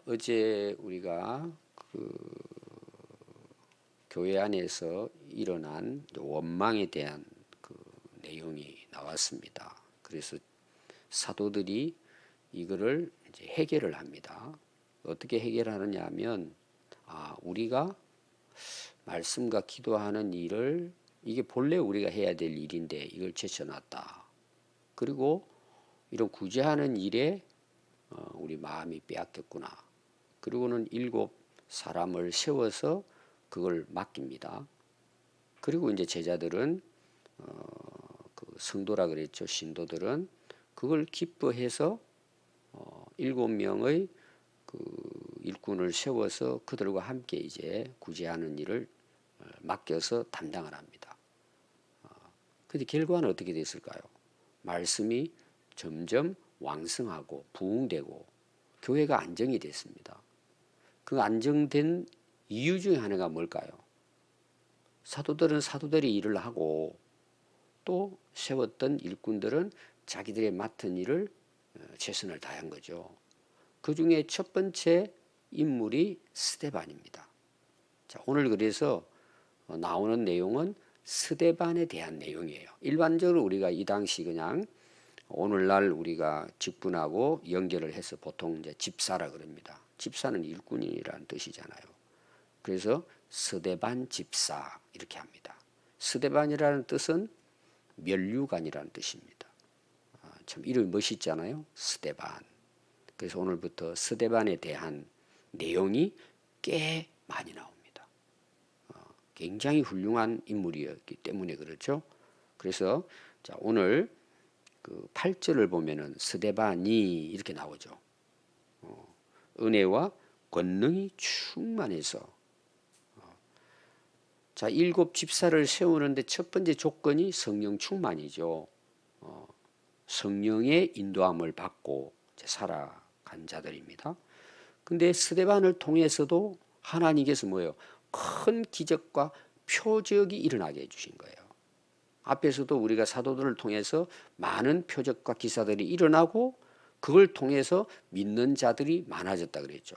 어제 우리가 그 교회 안에서 일어난 원망에 대한 그 내용이 나왔습니다. 그래서 사도들이 이거를 이제 해결을 합니다. 어떻게 해결하느냐 하면, 우리가 말씀과 기도하는 일을, 이게 본래 우리가 해야 될 일인데 이걸 제쳐놨다. 그리고 이런 구제하는 일에 우리 마음이 빼앗겼구나. 그리고는 7 사람을 세워서 그걸 맡깁니다. 그리고 이제 제자들은 그 성도라 그랬죠. 신도들은 그걸 기뻐해서 7명의 그 일꾼을 세워서 그들과 함께 이제 구제하는 일을 맡겨서 담당을 합니다. 근데 결과는 어떻게 됐을까요? 말씀이 점점 왕성하고 부흥되고 교회가 안정이 됐습니다. 그 안정된 이유 중에 하나가 뭘까요? 사도들은 사도들의 일을 하고 또 세웠던 일꾼들은 자기들의 맡은 일을 최선을 다한 거죠. 그 중에 첫 번째 인물이 스데반입니다. 자, 오늘 그래서 나오는 내용은 스데반에 대한 내용이에요. 일반적으로 우리가 이 당시 그냥 오늘날 우리가 직분하고 연결을 해서 보통 이제 집사라 그럽니다. 집사는 일꾼이라는 뜻이잖아요. 그래서 스데반 집사 이렇게 합니다. 스데반이라는 뜻은 면류관이라는 뜻입니다. 참 이름이 멋있잖아요. 스데반. 그래서 오늘부터 스데반에 대한 내용이 꽤 많이 나옵니다. 굉장히 훌륭한 인물이었기 때문에 그렇죠. 그래서 자, 오늘 그 8절을 보면은 스데반이 이렇게 나오죠. 은혜와 권능이 충만해서. 자, 7 집사를 세우는데 첫 번째 조건이 성령 충만이죠. 성령의 인도함을 받고 살아간 자들입니다. 근데 스데반을 통해서도 하나님께서 뭐예요? 큰 기적과 표적이 일어나게 해주신 거예요. 앞에서도 우리가 사도들을 통해서 많은 표적과 기사들이 일어나고 그걸 통해서 믿는 자들이 많아졌다 그랬죠.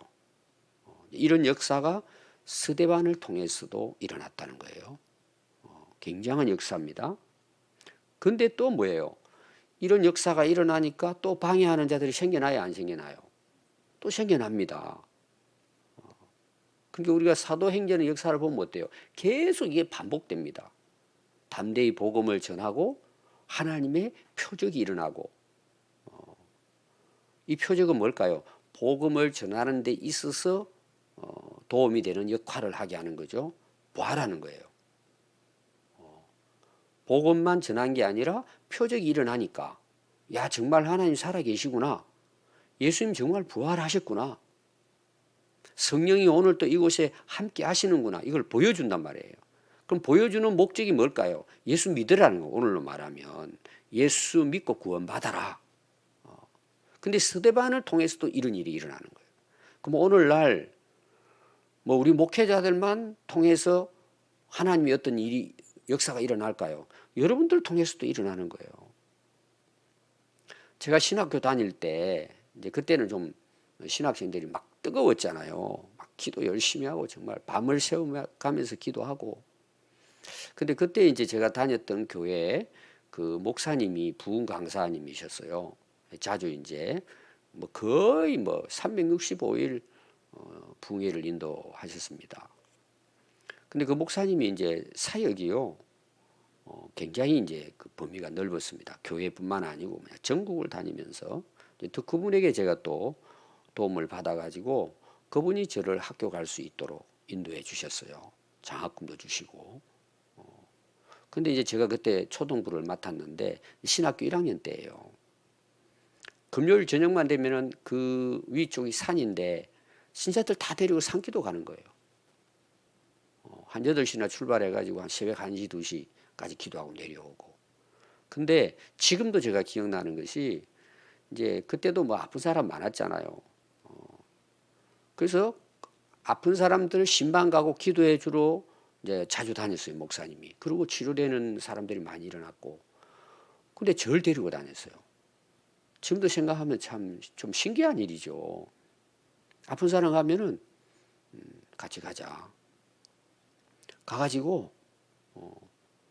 이런 역사가 스데반을 통해서도 일어났다는 거예요. 굉장한 역사입니다. 근데 또 뭐예요? 이런 역사가 일어나니까 또 방해하는 자들이 생겨나요, 안 생겨나요? 또 생겨납니다. 그러니까 우리가 사도행전의 역사를 보면 어때요? 계속 이게 반복됩니다. 담대히 복음을 전하고 하나님의 표적이 일어나고, 이 표적은 뭘까요? 복음을 전하는 데 있어서 도움이 되는 역할을 하게 하는 거죠. 부활하는 거예요. 복음만 전한 게 아니라 표적이 일어나니까, 야, 정말 하나님 살아계시구나. 예수님 정말 부활하셨구나. 성령이 오늘 또 이곳에 함께 하시는구나. 이걸 보여준단 말이에요. 그럼 보여주는 목적이 뭘까요? 예수 믿으라는 거. 오늘로 말하면 예수 믿고 구원받아라. 근데 스데반을 통해서도 이런 일이 일어나는 거예요. 그럼 오늘날 뭐 우리 목회자들만 통해서 하나님의 어떤 일이 역사가 일어날까요? 여러분들 통해서도 일어나는 거예요. 제가 신학교 다닐 때 이제 그때는 좀 신학생들이 막 뜨거웠잖아요. 막 기도 열심히 하고 정말 밤을 새워가면서 기도하고. 근데 그때 이제 제가 다녔던 교회에 그 목사님이 부흥 강사님이셨어요. 자주 이제 뭐 거의 뭐 365일 부흥회를 인도하셨습니다. 근데 그 목사님이 이제 사역이요, 굉장히 이제 그 범위가 넓었습니다. 교회뿐만 아니고 그냥 전국을 다니면서 또 그분에게 제가 또 도움을 받아가지고 그분이 저를 학교 갈 수 있도록 인도해 주셨어요. 장학금도 주시고. 근데 이제 제가 그때 초등부를 맡았는데 신학교 1학년 때예요. 금요일 저녁만 되면은 그 위쪽이 산인데 신자들 다 데리고 산기도 가는 거예요. 한 8시나 출발해가지고 한 새벽 1시, 2시까지 기도하고 내려오고. 근데 지금도 제가 기억나는 것이 이제 그때도 뭐 아픈 사람 많았잖아요. 그래서 아픈 사람들 신방 가고 기도해 주러 이제 자주 다녔어요, 목사님이. 그리고 치료되는 사람들이 많이 일어났고. 근데 절 데리고 다녔어요. 지금도 생각하면 참 좀 신기한 일이죠. 아픈 사람 가면은 같이 가자. 가가지고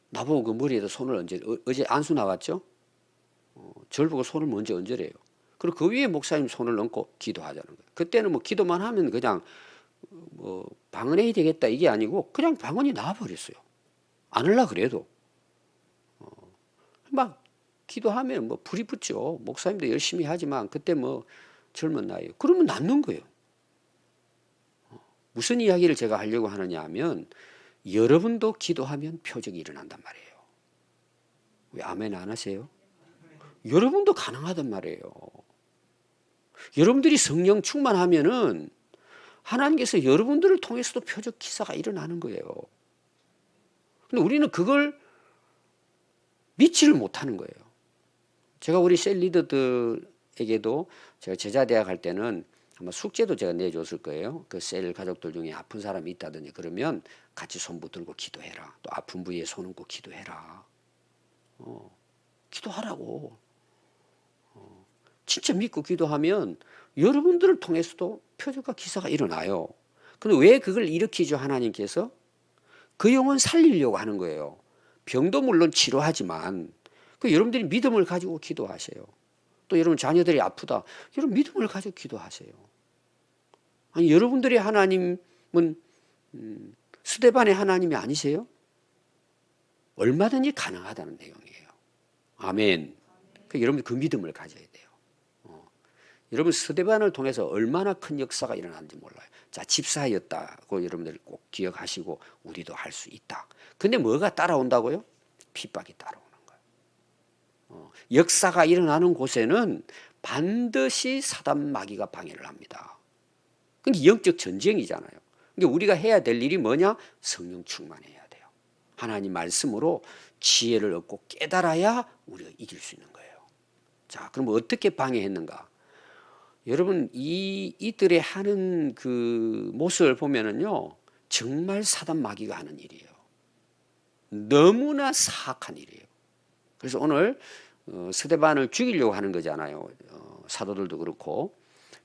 나보고 그 머리에다 손을 어제 안수 나갔죠? 절 보고 손을 먼저 얹으래요. 그리고 그 위에 목사님 손을 얹고 기도하자는 거예요. 그때는 뭐 기도만 하면 그냥 뭐 방언해야 되겠다 이게 아니고 그냥 방언이 나와버렸어요. 안 하려 그래도. 막 기도하면 뭐 불이 붙죠. 목사님도 열심히 하지만 그때 뭐 젊은 나이에. 그러면 낫는 거예요. 무슨 이야기를 제가 하려고 하느냐 하면 여러분도 기도하면 표적이 일어난단 말이에요. 왜 아멘 안 하세요? 여러분도 가능하단 말이에요. 여러분들이 성령 충만하면은 하나님께서 여러분들을 통해서도 표적 기사가 일어나는 거예요. 근데 우리는 그걸 믿지를 못하는 거예요. 제가 우리 셀 리더들에게도 제가 제자대학 할 때는 아마 숙제도 제가 내줬을 거예요. 그 셀 가족들 중에 아픈 사람이 있다든지 그러면 같이 손 붙들고 기도해라. 또 아픈 부위에 손 얹고 기도해라. 기도하라고. 진짜 믿고 기도하면 여러분들을 통해서도 표적과 기사가 일어나요. 근데 왜 그걸 일으키죠? 하나님께서 그 영혼 살리려고 하는 거예요. 병도 물론 치료하지만 그 여러분들이 믿음을 가지고 기도하세요. 또 여러분 자녀들이 아프다. 여러분 믿음을 가지고 기도하세요. 아니 여러분들의 하나님은 스데반의 하나님이 아니세요? 얼마든지 가능하다는 내용이에요. 아멘. 여러분 그 믿음을 가져야 돼요. 여러분 스데반을 통해서 얼마나 큰 역사가 일어나는지 몰라요. 자, 집사였다고 여러분들 꼭 기억하시고 우리도 할 수 있다. 근데 뭐가 따라온다고요? 핍박이 따라오는 거예요. 역사가 일어나는 곳에는 반드시 사단 마귀가 방해를 합니다. 그게 영적 전쟁이잖아요. 그러니까 우리가 해야 될 일이 뭐냐? 성령 충만해야 돼요. 하나님 말씀으로 지혜를 얻고 깨달아야 우리가 이길 수 있는 거예요. 자, 그럼 어떻게 방해했는가? 여러분 이들의 하는 그 모습을 보면은요 정말 사단 마귀가 하는 일이에요. 너무나 사악한 일이에요. 그래서 오늘 스데반을 죽이려고 하는 거잖아요. 사도들도 그렇고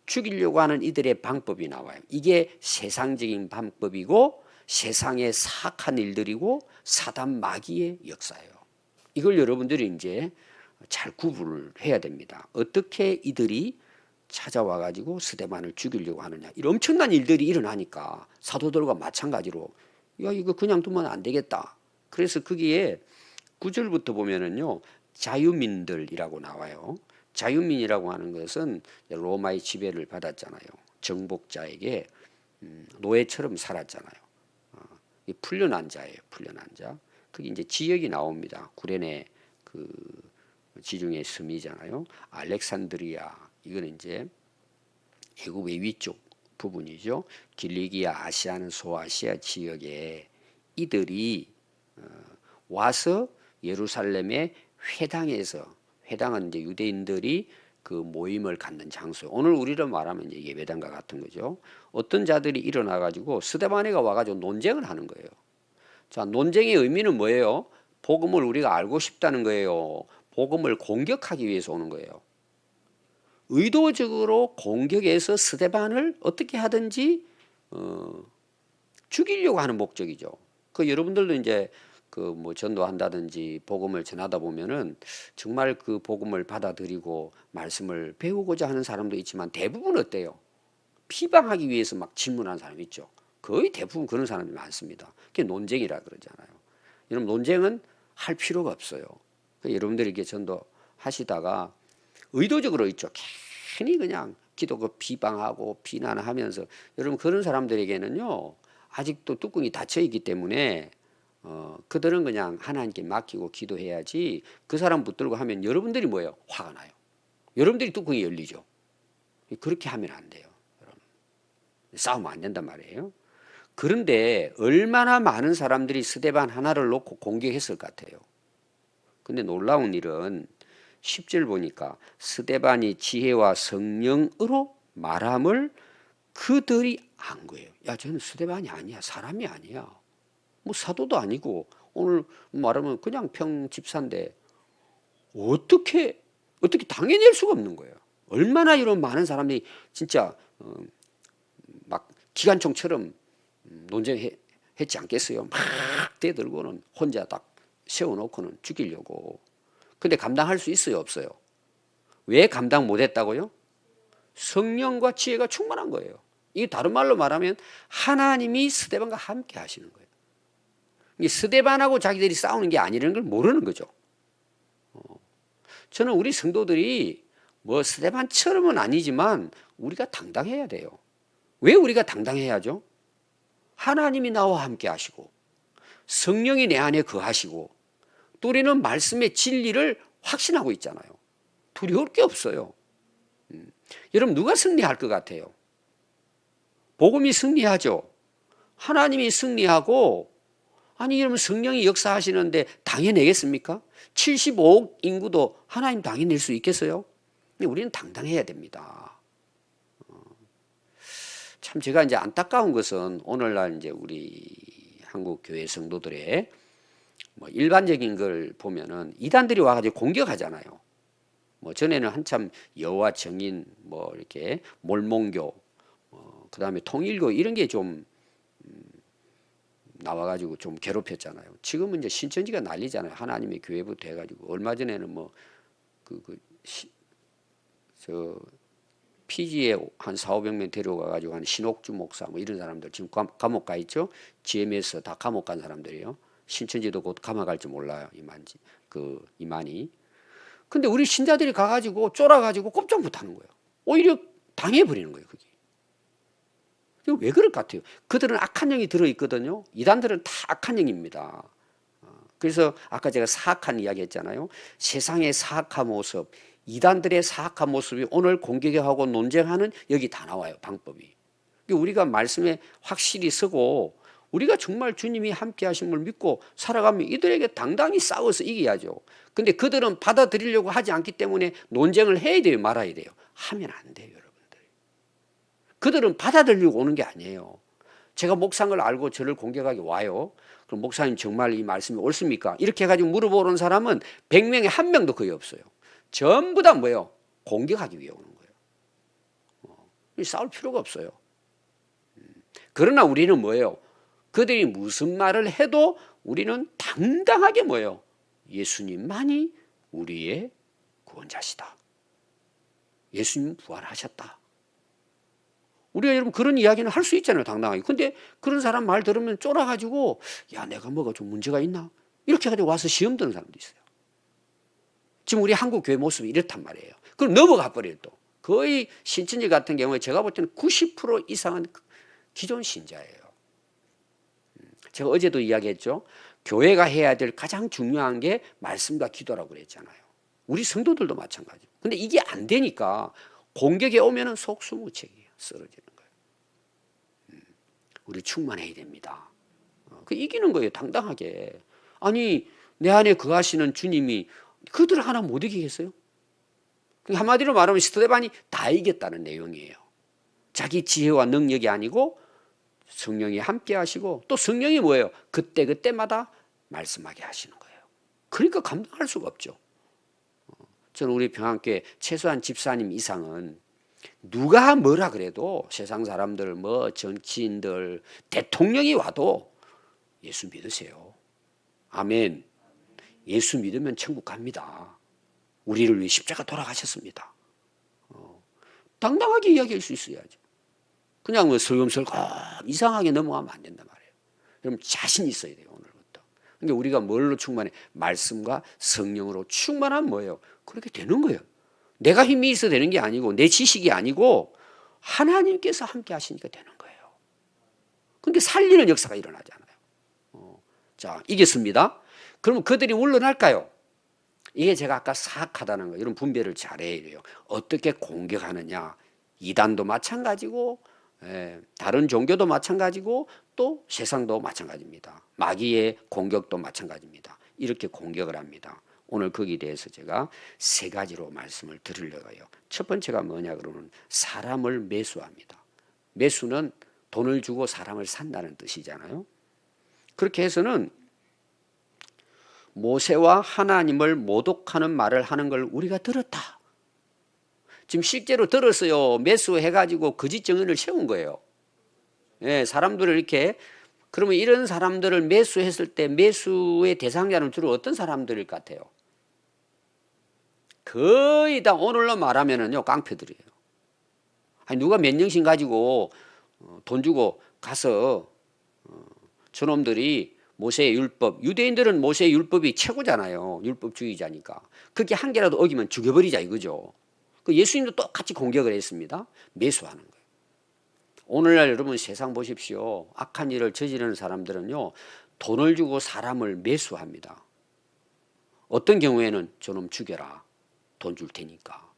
죽이려고 하는 이들의 방법이 나와요. 이게 세상적인 방법이고 세상의 사악한 일들이고 사단 마귀의 역사예요. 이걸 여러분들이 이제 잘 구분을 해야 됩니다. 어떻게 이들이 찾아와 가지고 스데반을 죽이려고 하느냐. 이런 엄청난 일들이 일어나니까 사도들과 마찬가지로 야 이거 그냥 두면 안 되겠다. 그래서 거기에 9절부터 보면은요 자유민들이라고 나와요. 자유민이라고 하는 것은 로마의 지배를 받았잖아요. 정복자에게 노예처럼 살았잖아요. 풀려난 자예요. 풀려난 자. 그게 이제 지역이 나옵니다. 구레네 그 지중해 섬이잖아요. 알렉산드리아 이거는 이제 애굽의 위쪽 부분이죠. 길리기아, 아시아는 소아시아 지역에 이들이 와서 예루살렘의 회당에서 회당은 이제 유대인들이 그 모임을 갖는 장소. 오늘 우리로 말하면 이제 예배당과 같은 거죠. 어떤 자들이 일어나 가지고 스데반에가 와 가지고 논쟁을 하는 거예요. 자, 논쟁의 의미는 뭐예요? 복음을 우리가 알고 싶다는 거예요. 복음을 공격하기 위해서 오는 거예요. 의도적으로 공격해서 스데반을 어떻게 하든지 죽이려고 하는 목적이죠. 그 여러분들도 이제 그 뭐 전도한다든지 복음을 전하다 보면은 정말 그 복음을 받아들이고 말씀을 배우고자 하는 사람도 있지만 대부분 어때요? 피방하기 위해서 막 질문하는 사람이 있죠. 거의 대부분 그런 사람이 많습니다. 그게 논쟁이라 그러잖아요. 여러분 논쟁은 할 필요가 없어요. 여러분들이 이렇게 전도하시다가 의도적으로 있죠. 괜히 그냥 기도가 비방하고 비난하면서 여러분 그런 사람들에게는요 아직도 뚜껑이 닫혀 있기 때문에 그들은 그냥 하나님께 맡기고 기도해야지 그 사람 붙들고 하면 여러분들이 뭐예요? 화가 나요. 여러분들이 뚜껑이 열리죠. 그렇게 하면 안 돼요. 여러분. 싸우면 안 된단 말이에요. 그런데 얼마나 많은 사람들이 스데반 하나를 놓고 공격했을 것 같아요. 근데 놀라운 일은 10절 보니까 스데반이 지혜와 성령으로 말함을 그들이 안 거예요. 야, 저는 스데반이 아니야. 사람이 아니야. 뭐 사도도 아니고 오늘 말하면 그냥 평집사인데 어떻게 당해낼 수가 없는 거예요. 얼마나 이런 많은 사람들이 진짜 기관총처럼 논쟁했지 않겠어요? 막 대들고는 혼자 딱 세워놓고는 죽이려고. 근데 감당할 수 있어요, 없어요? 왜 감당 못했다고요? 성령과 지혜가 충만한 거예요. 이 다른 말로 말하면 하나님이 스데반과 함께 하시는 거예요. 이게 스데반하고 자기들이 싸우는 게 아니라는 걸 모르는 거죠. 저는 우리 성도들이 뭐 스데반처럼은 아니지만 우리가 당당해야 돼요. 왜 우리가 당당해야죠? 하나님이 나와 함께 하시고 성령이 내 안에 거하시고 또 우리는 말씀의 진리를 확신하고 있잖아요. 두려울 게 없어요. 여러분 누가 승리할 것 같아요? 복음이 승리하죠. 하나님이 승리하고 아니 여러분 성령이 역사하시는데 당해내겠습니까? 75억 인구도 하나님 당해낼 수 있겠어요? 우리는 당당해야 됩니다. 참 제가 이제 안타까운 것은 오늘날 이제 우리 한국 교회 성도들의 뭐 일반적인 걸 보면은 이단들이 와가지고 공격하잖아요. 뭐 전에는 한참 여호와 증인 뭐 이렇게 몰몬교 그다음에 통일교 이런 게 좀 나와가지고 좀 괴롭혔잖아요. 지금은 이제 신천지가 난리잖아요. 하나님의 교회부터 해가지고 얼마 전에는 뭐 피지에 한 4,500명 데려가가지고 한 신옥주 목사 뭐 이런 사람들 지금 감옥 가 있죠. GMS 다 감옥 간 사람들이요. 신천지도 곧 감옥 갈지 몰라요. 이만희. 근데 우리 신자들이 가가지고 쫄아가지고 꼼짝 못하는 거예요. 오히려 당해버리는 거예요. 그게. 왜 그럴 것 같아요? 그들은 악한 영이 들어있거든요. 이단들은 다 악한 영입니다. 그래서 아까 제가 사악한 이야기 했잖아요. 세상의 사악한 모습, 이단들의 사악한 모습이 오늘 공격하고 논쟁하는 여기 다 나와요. 방법이. 우리가 말씀에 확실히 서고 우리가 정말 주님이 함께 하심을 믿고 살아가면 이들에게 당당히 싸워서 이겨야죠. 근데 그들은 받아들이려고 하지 않기 때문에 논쟁을 해야 돼요? 말아야 돼요? 하면 안 돼요, 여러분들. 그들은 받아들이려고 오는 게 아니에요. 제가 목사인 걸 알고 저를 공격하기 와요. 그럼 목사님 정말 이 말씀이 옳습니까? 이렇게 해가지고 물어보는 사람은 100명에 1명도 거의 없어요. 전부 다 뭐예요? 공격하기 위해 오는 거예요. 싸울 필요가 없어요. 그러나 우리는 뭐예요? 그들이 무슨 말을 해도 우리는 당당하게 뭐예요? 예수님만이 우리의 구원자시다. 예수님 부활하셨다. 우리가 여러분 그런 이야기는 할 수 있잖아요. 당당하게. 근데 그런 사람 말 들으면 쫄아가지고 야 내가 뭐가 좀 문제가 있나? 이렇게 해가지고 와서 시험 드는 사람도 있어요. 지금 우리 한국 교회 모습이 이렇단 말이에요. 그럼 넘어가 버려요 또. 거의 신천지 같은 경우에 제가 볼 때는 90% 이상은 기존 신자예요. 제가 어제도 이야기했죠. 교회가 해야 될 가장 중요한 게 말씀과 기도라고 그랬잖아요. 우리 성도들도 마찬가지예요. 근데 이게 안 되니까 공격에 오면은 속수무책이에요. 쓰러지는 거예요. 우리 충만해야 됩니다. 이기는 거예요. 당당하게. 아니 내 안에 거하시는 주님이 그들 하나 못 이기겠어요? 한마디로 말하면 스데반이 다 이겼다는 내용이에요. 자기 지혜와 능력이 아니고 성령이 함께 하시고 또 성령이 뭐예요? 그때마다 말씀하게 하시는 거예요. 그러니까 감당할 수가 없죠. 저는 우리 평안교회 최소한 집사님 이상은 누가 뭐라 그래도 세상 사람들 뭐 정치인들 대통령이 와도 예수 믿으세요. 아멘. 예수 믿으면 천국 갑니다. 우리를 위해 십자가 돌아가셨습니다. 당당하게 이야기할 수 있어야죠. 그냥 뭐 슬금슬금 이상하게 넘어가면 안 된단 말이에요. 그럼 자신 있어야 돼요. 오늘부터. 그러니까 우리가 뭘로 충만해? 말씀과 성령으로 충만한 뭐예요? 그렇게 되는 거예요. 내가 힘이 있어 되는 게 아니고 내 지식이 아니고 하나님께서 함께 하시니까 되는 거예요. 그러니까 살리는 역사가 일어나잖아요. 자, 이겼습니다. 그러면 그들이 물러날까요? 이게 제가 아까 사악하다는 거예요. 이런 분별을 잘해야 돼요. 어떻게 공격하느냐. 이단도 마찬가지고 다른 종교도 마찬가지고 또 세상도 마찬가지입니다. 마귀의 공격도 마찬가지입니다. 이렇게 공격을 합니다. 오늘 거기에 대해서 제가 세 가지로 말씀을 드리려고요. 첫 번째가 뭐냐 그러면 사람을 매수합니다. 매수는 돈을 주고 사람을 산다는 뜻이잖아요. 그렇게 해서는 모세와 하나님을 모독하는 말을 하는 걸 우리가 들었다. 지금 실제로 들었어요. 매수해가지고 거짓 증언을 세운 거예요. 예, 사람들을 이렇게 그러면 이런 사람들을 매수했을 때 매수의 대상자는 주로 어떤 사람들일 것 같아요? 거의 다 오늘로 말하면은요 깡패들이에요. 아니 누가 몇 년씩 가지고 돈 주고 가서 저놈들이 모세의 율법, 유대인들은 모세의 율법이 최고잖아요. 율법주의자니까. 그게 한 개라도 어기면 죽여버리자 이거죠. 그 예수님도 똑같이 공격을 했습니다. 매수하는 거예요. 오늘날 여러분 세상 보십시오. 악한 일을 저지르는 사람들은요 돈을 주고 사람을 매수합니다. 어떤 경우에는 저놈 죽여라. 돈 줄 테니까.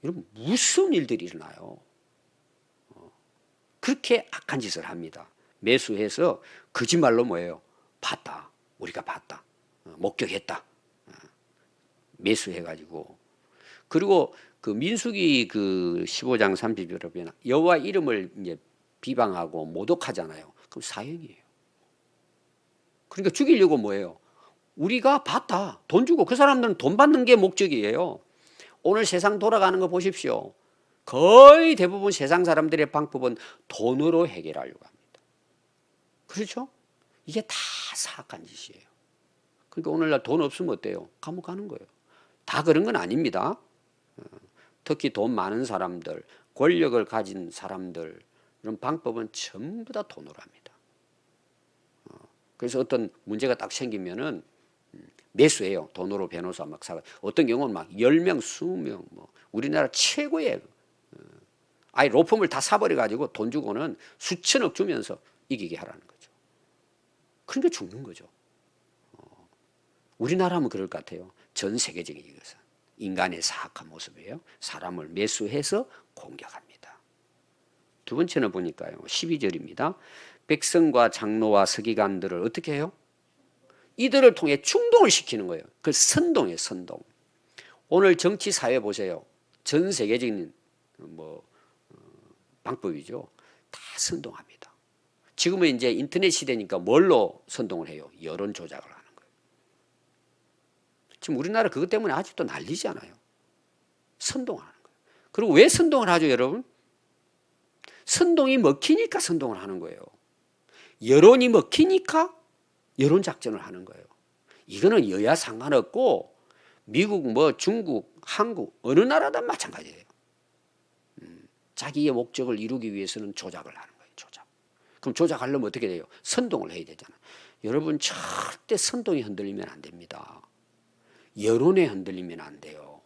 여러분 무슨 일들이 일어나요. 그렇게 악한 짓을 합니다. 매수해서 거짓말로 뭐예요? 봤다. 우리가 봤다. 목격했다. 매수해가지고. 그리고 그 민수기 그 15장 30절에 보면 여호와 이름을 이제 비방하고 모독하잖아요. 그럼 사형이에요. 그러니까 죽이려고 뭐예요? 우리가 봤다. 돈 주고 그 사람들은 돈 받는 게 목적이에요. 오늘 세상 돌아가는 거 보십시오. 거의 대부분 세상 사람들의 방법은 돈으로 해결하려고 합니다. 그렇죠? 이게 다 사악한 짓이에요. 그러니까 오늘날 돈 없으면 어때요? 감옥 가는 거예요. 다 그런 건 아닙니다. 특히 돈 많은 사람들, 권력을 가진 사람들 이런 방법은 전부 다 돈으로 합니다. 그래서 어떤 문제가 딱 생기면은 매수해요. 돈으로 변호사 막 사가. 어떤 경우는 막 10명, 20명 뭐 우리나라 최고의 아예 로펌을 다 사버려가지고 돈 주고는 수천억 주면서 이기게 하라는 거죠. 그러니까 죽는 거죠. 우리나라면 그럴 것 같아요. 전 세계적인 이것은 인간의 사악한 모습이에요. 사람을 매수해서 공격합니다. 두 번째는 보니까요. 12절입니다. 백성과 장로와 서기관들을 어떻게 해요? 이들을 통해 충동을 시키는 거예요. 그 선동이에요. 선동. 오늘 정치 사회 보세요. 전 세계적인 방법이죠. 다 선동합니다. 지금은 이제 인터넷 시대니까 뭘로 선동을 해요? 여론 조작을 하는 거예요. 지금 우리나라 그것 때문에 아직도 난리잖아요. 선동하는 거예요. 그리고 왜 선동을 하죠, 여러분? 선동이 먹히니까 선동을 하는 거예요. 여론이 먹히니까 여론 작전을 하는 거예요. 이거는 여야 상관없고 미국, 중국, 한국 어느 나라든 마찬가지예요. 자기의 목적을 이루기 위해서는 조작을 하는 거예요. 조작. 그럼 조작하려면 어떻게 돼요? 선동을 해야 되잖아요. 여러분 절대 선동이 흔들리면 안 됩니다. 여론에 흔들리면 안 돼요.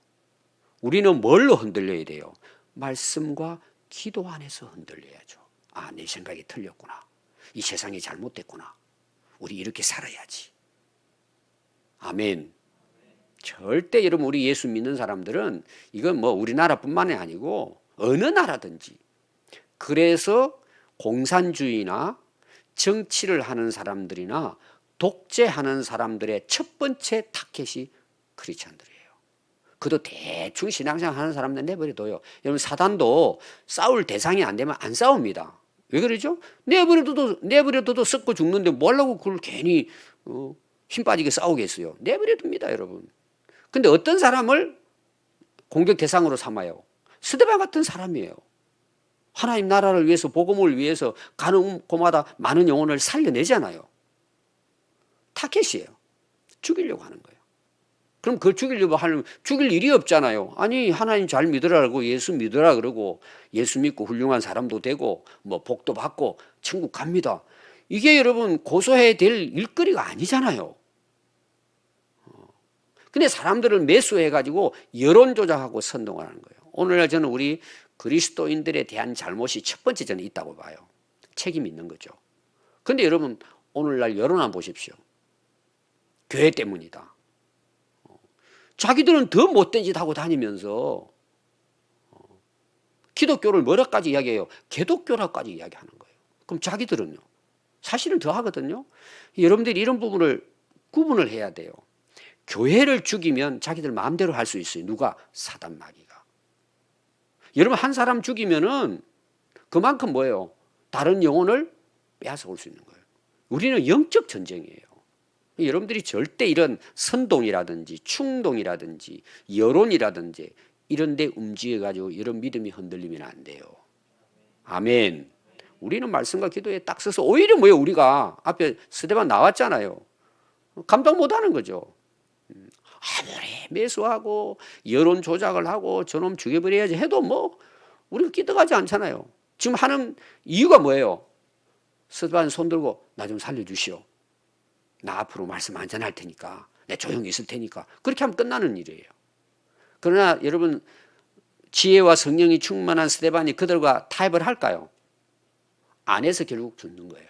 우리는 뭘로 흔들려야 돼요? 말씀과 기도 안에서 흔들려야죠. 아, 내 생각이 틀렸구나. 이 세상이 잘못됐구나. 우리 이렇게 살아야지. 아멘. 절대 여러분 우리 예수 믿는 사람들은 이건 뭐 우리나라뿐만이 아니고 어느 나라든지 그래서 공산주의나 정치를 하는 사람들이나 독재하는 사람들의 첫 번째 타겟이 크리스찬들이에요. 그도 대충 신앙생활 하는 사람들 내버려둬요. 여러분 사단도 싸울 대상이 안 되면 안 싸웁니다. 왜 그러죠? 내버려둬도 썩고 죽는데 뭐 하려고 그걸 괜히 힘 빠지게 싸우겠어요. 내버려둡니다, 여러분. 근데 어떤 사람을 공격 대상으로 삼아요? 스데반 같은 사람이에요. 하나님 나라를 위해서 복음을 위해서 가는 곳마다 많은 영혼을 살려내잖아요. 타겟이에요. 죽이려고 하는 거예요. 그럼 그걸 죽이려고 하면 죽일 일이 없잖아요. 아니 하나님 잘 믿으라고 예수 믿으라 그러고 예수 믿고 훌륭한 사람도 되고 뭐 복도 받고 천국 갑니다. 이게 여러분 고소해야 될 일거리가 아니잖아요. 근데 사람들을 매수해가지고 여론 조작하고 선동을 하는 거예요. 오늘날 저는 우리 그리스도인들에 대한 잘못이 첫 번째 저는 있다고 봐요. 책임이 있는 거죠. 근데 여러분 오늘날 여론 한번 보십시오. 교회 때문이다. 자기들은 더 못된 짓 하고 다니면서 기독교를 뭐라까지 이야기해요? 개독교라까지 이야기하는 거예요. 그럼 자기들은요? 사실은 더 하거든요. 여러분들이 이런 부분을 구분을 해야 돼요. 교회를 죽이면 자기들 마음대로 할 수 있어요. 누가? 사단 마귀가. 여러분 한 사람 죽이면은 그만큼 뭐예요? 다른 영혼을 빼앗아올 수 있는 거예요. 우리는 영적 전쟁이에요. 여러분들이 절대 이런 선동이라든지 충동이라든지 여론이라든지 이런 데 움직여가지고 이런 믿음이 흔들리면 안 돼요. 아멘. 우리는 말씀과 기도에 딱 서서 오히려 뭐예요? 우리가 앞에 스데반 나왔잖아요. 감당 못하는 거죠. 아무리 매수하고 여론 조작을 하고 저놈 죽여버려야지 해도 뭐 우리가 끼떡하지 않잖아요. 지금 하는 이유가 뭐예요? 스데반 손들고 나 좀 살려주시오. 나 앞으로 말씀 안 전할 테니까 내 조용히 있을 테니까 그렇게 하면 끝나는 일이에요. 그러나 여러분 지혜와 성령이 충만한 스데반이 그들과 타협을 할까요? 안 해서 결국 죽는 거예요.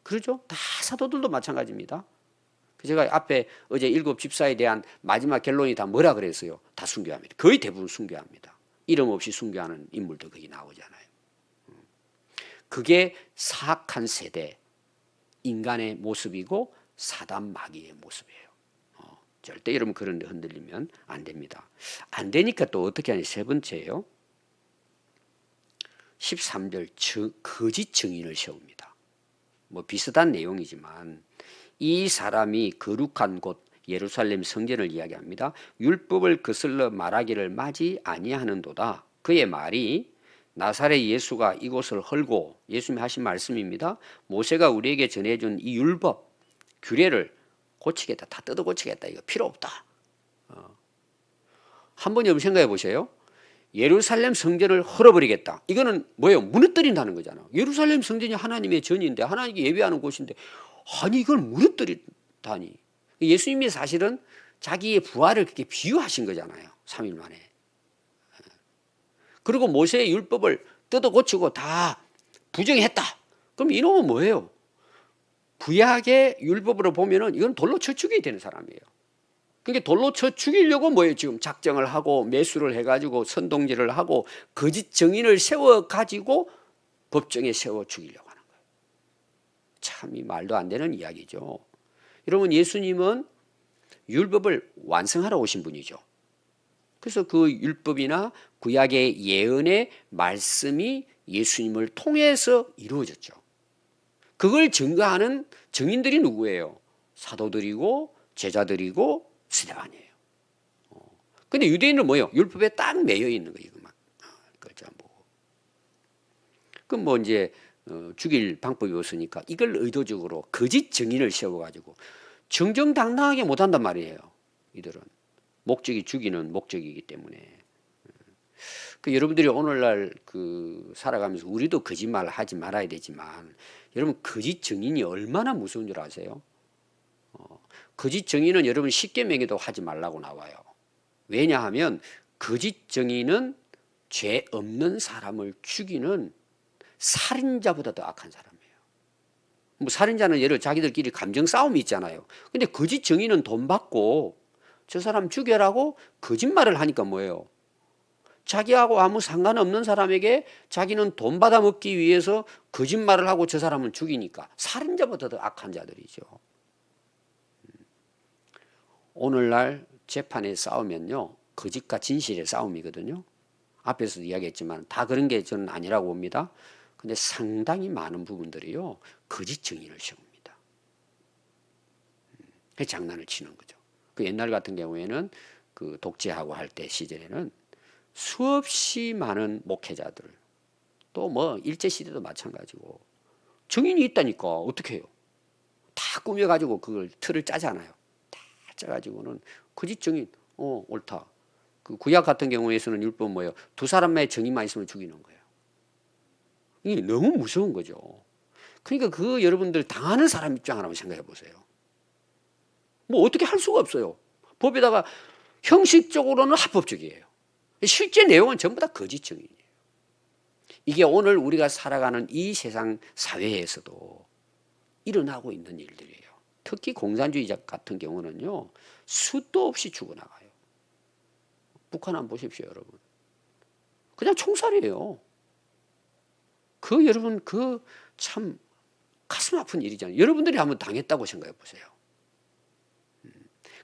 그렇죠? 다 사도들도 마찬가지입니다. 제가 앞에 어제 7 집사에 대한 마지막 결론이 다 뭐라 그랬어요? 다 순교합니다. 거의 대부분 순교합니다. 이름 없이 순교하는 인물도 거기 나오잖아요. 그게 사악한 세대 인간의 모습이고 사단 마귀의 모습이에요. 절대 여러분 그런 데 흔들리면 안 됩니다. 안 되니까 또 어떻게 하냐. 세 번째예요. 13절 거짓 증인을 세웁니다. 뭐 비슷한 내용이지만 이 사람이 거룩한 곳 예루살렘 성전을 이야기합니다. 율법을 거슬러 말하기를 마지 아니하는도다. 그의 말이 나사렛 예수가 이곳을 헐고 예수님이 하신 말씀입니다. 모세가 우리에게 전해준 이 율법 규례를 고치겠다. 다 뜯어 고치겠다. 이거 필요 없다. 한번 여러분 생각해 보세요. 예루살렘 성전을 헐어버리겠다. 이거는 뭐예요? 무너뜨린다는 거잖아. 예루살렘 성전이 하나님의 전인데 하나님께 예배하는 곳인데 아니 이걸 무너뜨리다니. 예수님이 사실은 자기의 부활을 그렇게 비유하신 거잖아요. 3일 만에. 그리고 모세의 율법을 뜯어 고치고 다 부정했다. 그럼 이놈은 뭐예요? 구약의 율법으로 보면은 이건 돌로 쳐 죽여야 되는 사람이에요. 그러니까 돌로 쳐 죽이려고 뭐예요? 지금 작정을 하고 매수를 해가지고 선동질을 하고 거짓 증인을 세워가지고 법정에 세워 죽이려고 하는 거예요. 참 이 말도 안 되는 이야기죠. 여러분 예수님은 율법을 완성하러 오신 분이죠. 그래서 그 율법이나 구약의 예언의 말씀이 예수님을 통해서 이루어졌죠. 그걸 증거하는 증인들이 누구예요? 사도들이고 제자들이고 스데반이에요. 근데 유대인은 뭐예요? 율법에 딱 매여 있는 거예요. 막 그죠 뭐. 그럼 뭐 이제 죽일 방법이 없으니까 이걸 의도적으로 거짓 증인을 세워가지고 정정당당하게 못한단 말이에요. 이들은 목적이 죽이는 목적이기 때문에. 여러분들이 오늘날 살아가면서 우리도 거짓말 하지 말아야 되지만 여러분 거짓 증인이 얼마나 무서운 줄 아세요? 거짓 증인은 여러분 십계명에도 하지 말라고 나와요. 왜냐하면 거짓 증인은 죄 없는 사람을 죽이는 살인자보다 더 악한 사람이에요. 뭐 살인자는 예를 들어 자기들끼리 감정 싸움이 있잖아요. 근데 거짓 증인은 돈 받고 저 사람 죽여라고 거짓말을 하니까 뭐예요? 자기하고 아무 상관없는 사람에게 자기는 돈 받아 먹기 위해서 거짓말을 하고 저 사람을 죽이니까 살인자보다 더 악한 자들이죠. 오늘날 재판의 싸우면요 거짓과 진실의 싸움이거든요. 앞에서도 이야기했지만 다 그런 게 저는 아니라고 봅니다. 근데 상당히 많은 부분들이요 거짓 증인을 세웁니다. 장난을 치는 거죠. 옛날 같은 경우에는 독재하고 할 때 시절에는 수없이 많은 목회자들 또 뭐 일제시대도 마찬가지고 증인이 있다니까 어떻게 해요? 다 꾸며가지고 그걸 틀을 짜잖아요. 다 짜가지고는 거짓 증인 옳다. 구약 같은 경우에서는 율법 뭐예요? 두 사람의 증인만 있으면 죽이는 거예요. 이게 너무 무서운 거죠. 그러니까 여러분들 당하는 사람 입장 한번 생각해 보세요. 뭐 어떻게 할 수가 없어요. 법에다가 형식적으로는 합법적이에요. 실제 내용은 전부 다 거짓 증인이에요. 이게 오늘 우리가 살아가는 이 세상 사회에서도 일어나고 있는 일들이에요. 특히 공산주의자 같은 경우는요 수도 없이 죽어나가요. 북한 한번 보십시오 여러분. 그냥 총살이에요. 여러분 참 가슴 아픈 일이잖아요. 여러분들이 한번 당했다고 생각해 보세요.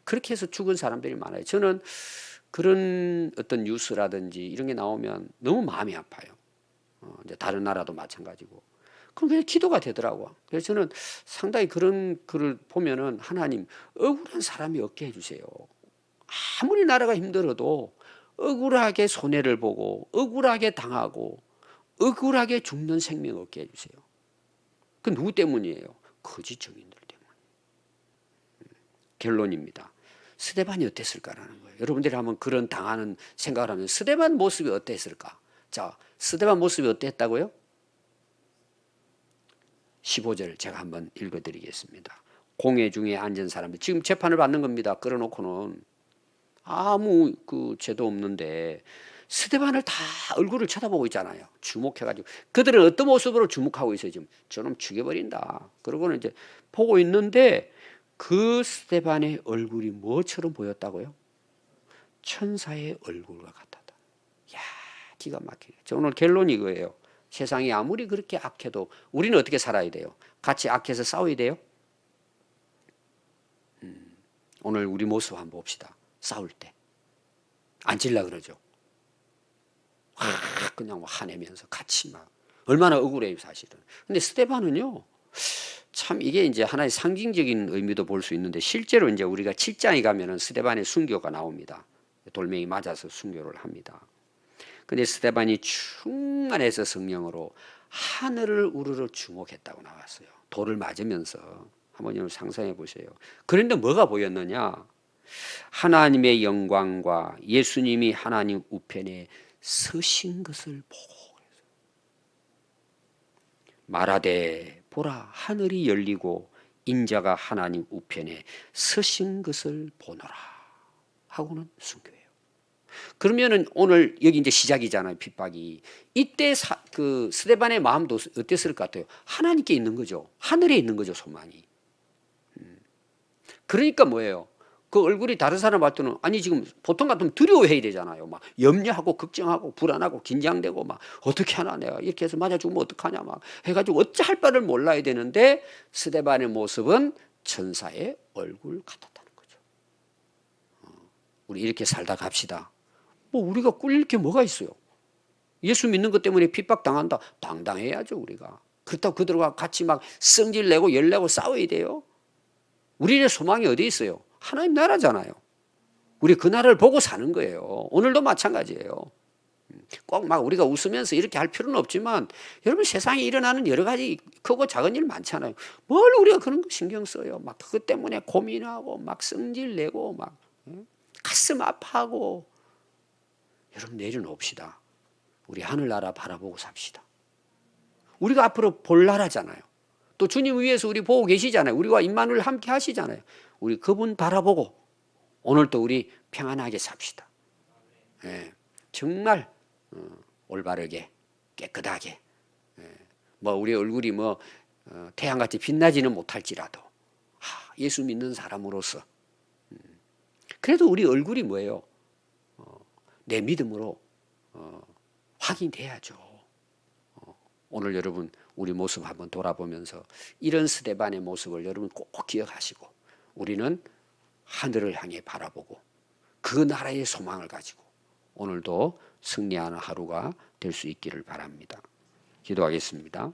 그렇게 해서 죽은 사람들이 많아요. 저는 그런 어떤 뉴스라든지 이런 게 나오면 너무 마음이 아파요. 이제 다른 나라도 마찬가지고. 그럼 그냥 기도가 되더라고요. 그래서 저는 상당히 그런 글을 보면은 하나님 억울한 사람이 없게 해주세요. 아무리 나라가 힘들어도 억울하게 손해를 보고 억울하게 당하고 억울하게 죽는 생명 얻게 해주세요. 그 누구 때문이에요? 거짓 증인들 때문에. 결론입니다. 스데반이 어땠을까라는 거예요. 여러분들이 한번 그런 당하는 생각을 하면 스데반 모습이 어땠을까? 자, 스데반 모습이 어땠다고요? 15절 제가 한번 읽어드리겠습니다. 공회 중에 앉은 사람들, 지금 재판을 받는 겁니다. 끌어놓고는 아무 그 죄도 없는데 스데반을 다 얼굴을 쳐다보고 있잖아요. 주목해가지고 그들은 어떤 모습으로 주목하고 있어요. 지금 저놈 죽여버린다. 그러고는 이제 보고 있는데 그 스데반의 얼굴이 뭐처럼 보였다고요? 천사의 얼굴과 같았다. 야, 기가 막히네. 저 오늘 결론이 이거예요. 세상이 아무리 그렇게 악해도 우리는 어떻게 살아야 돼요? 같이 악해서 싸워야 돼요? 오늘 우리 모습 한번 봅시다. 싸울 때 앉으려 그러죠. 그냥 화내면서 같이 막 얼마나 억울해요 사실은. 근데 스데반은요 참 이게 이제 하나의 상징적인 의미도 볼 수 있는데 실제로 이제 우리가 7장에 가면은 스데반의 순교가 나옵니다. 돌멩이 맞아서 순교를 합니다. 근데 스데반이 충만해서 성령으로 하늘을 우르르 주목했다고 나왔어요. 돌을 맞으면서 한번 여러분 상상해 보세요. 그런데 뭐가 보였느냐? 하나님의 영광과 예수님이 하나님 우편에 서신 것을 보고 말하되 보라 하늘이 열리고 인자가 하나님 우편에 서신 것을 보노라 하고는 순교해요. 그러면은 오늘 여기 이제 시작이잖아요. 핍박이. 이때 그 스데반의 마음도 어땠을 것 같아요? 하나님께 있는 거죠. 하늘에 있는 거죠, 소망이. 그러니까 뭐예요? 그 얼굴이 다른 사람 할 때는 아니 지금 보통 같으면 두려워해야 되잖아요. 막 염려하고 걱정하고 불안하고 긴장되고 막 어떻게 하나 내가 이렇게 해서 맞아 죽으면 어떡하냐 막 해가지고 어찌할 바를 몰라야 되는데 스데반의 모습은 천사의 얼굴 같았다는 거죠. 우리 이렇게 살다 갑시다. 뭐 우리가 꿀릴 게 뭐가 있어요? 예수 믿는 것 때문에 핍박당한다. 당당해야죠 우리가. 그렇다고 그들과 같이 막 성질내고 열내고 싸워야 돼요. 우리의 소망이 어디 있어요? 하나님 나라잖아요. 우리 그 나라를 보고 사는 거예요. 오늘도 마찬가지예요. 꼭 막 우리가 웃으면서 이렇게 할 필요는 없지만 여러분 세상에 일어나는 여러 가지 크고 작은 일 많잖아요. 뭘 우리가 그런 거 신경 써요. 막 그것 때문에 고민하고 막 성질내고 막 가슴 아파하고. 여러분 내려놓읍시다. 우리 하늘나라 바라보고 삽시다. 우리가 앞으로 볼 나라잖아요. 또 주님 위해서 우리 보고 계시잖아요. 우리와 임마누엘 함께 하시잖아요. 우리 그분 바라보고 오늘도 우리 평안하게 삽시다. 예, 정말 올바르게 깨끗하게 뭐 우리 얼굴이 뭐 태양같이 빛나지는 못할지라도 예수 믿는 사람으로서 그래도 우리 얼굴이 뭐예요? 내 믿음으로 확인돼야죠. 오늘 여러분 우리 모습 한번 돌아보면서 이런 스데반의 모습을 여러분 꼭 기억하시고 우리는 하늘을 향해 바라보고 그 나라의 소망을 가지고 오늘도 승리하는 하루가 될 수 있기를 바랍니다. 기도하겠습니다.